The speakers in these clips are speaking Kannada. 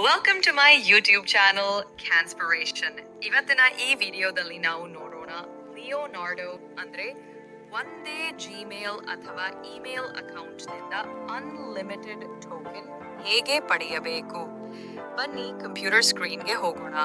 Welcome to my YouTube channel Canspiration. ಇವತ್ತಿನ ಈ ವಿಡಿಯೋದಲ್ಲಿ ನಾವು ನೋಡೋಣ ಲಿಯೋನಾರ್ಡೋ ಅಂದ್ರೆ ಒಂದೇ ಜಿಮೇಲ್ ಅಥವಾ ಇಮೇಲ್ ಅಕೌಂಟ್ನಿಂದ ಅನ್ಲಿಮಿಟೆಡ್ ಟೋಕೆನ್ ಹೇಗೆ ಪಡೆಯಬೇಕು. ಬನ್ನಿ ಕಂಪ್ಯೂಟರ್ ಸ್ಕ್ರೀನ್ಗೆ ಹೋಗೋಣ.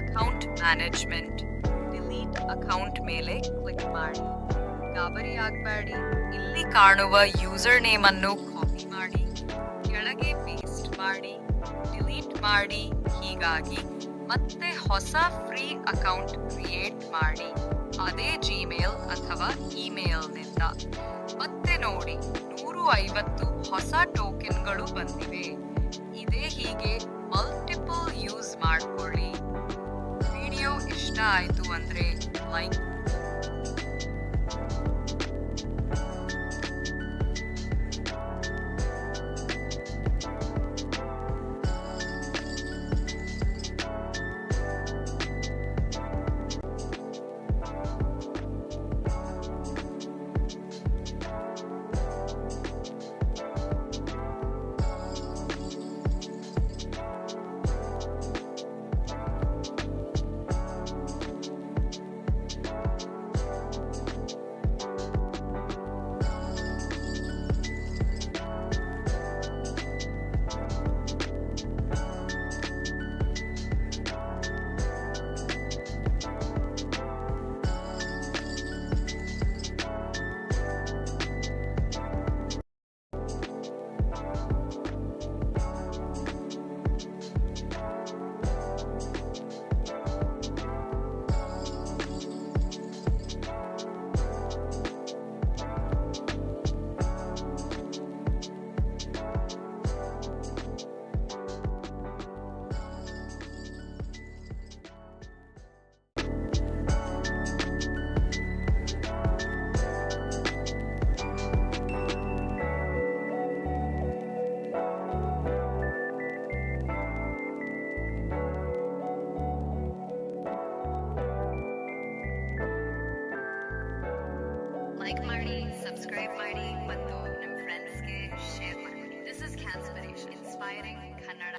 ಅಕೌಂಟ್ ಮ್ಯಾನೇಜ್ಮೆಂಟ್, ಡಿಲೀಟ್ ಅಕೌಂಟ್ ಮೇಲೆ ಕ್ಲಿಕ್ ಮಾಡಿ. ಗಾಬರಿ ಆಗಬೇಡಿ, ಇಲ್ಲಿ ಕಾಣುವ ಯೂಸರ್ ನೇಮ್ ಅನ್ನು ಕಾಪಿ ಮಾಡಿ ಕೆಳಗೆ ಪೇಸ್ಟ್ ಮಾಡಿ ಡಿಲೀಟ್ ಮಾಡಿ. ಹೀಗಾಗಿ ಮತ್ತೆ ಹೊಸ ಫ್ರೀ ಅಕೌಂಟ್ ಕ್ರಿಯೇಟ್ ಮಾಡಿ ಅದೇ ಜಿಮೇಲ್ ಅಥವಾ ಇಮೇಲ್ನಿಂದ. ಮತ್ತೆ ನೋಡಿ 150 ಹೊಸ ಟೋಕೆನ್ಗಳು ಬಂದಿವೆ. ಇದೇ ಹೀಗೆ ಮಲ್ಟಿಪಲ್ ಯೂಸ್ ಮಾಡ್ಕೊಳ್ಳಿ. ವಿಡಿಯೋ ಇಷ್ಟ ಆಯ್ತು ಅಂದ್ರೆ ಲೈಕ್ ಲೈಕ್ ಮಾಡಿ, ಸಬ್ಸ್ಕ್ರೈಬ್ ಮಾಡಿ ಮತ್ತು ನಿಮ್ಮ ಫ್ರೆಂಡ್ಸ್ಗೆ ಶೇರ್ ಮಾಡಿ. This is Canspiration, inspiring Kannada.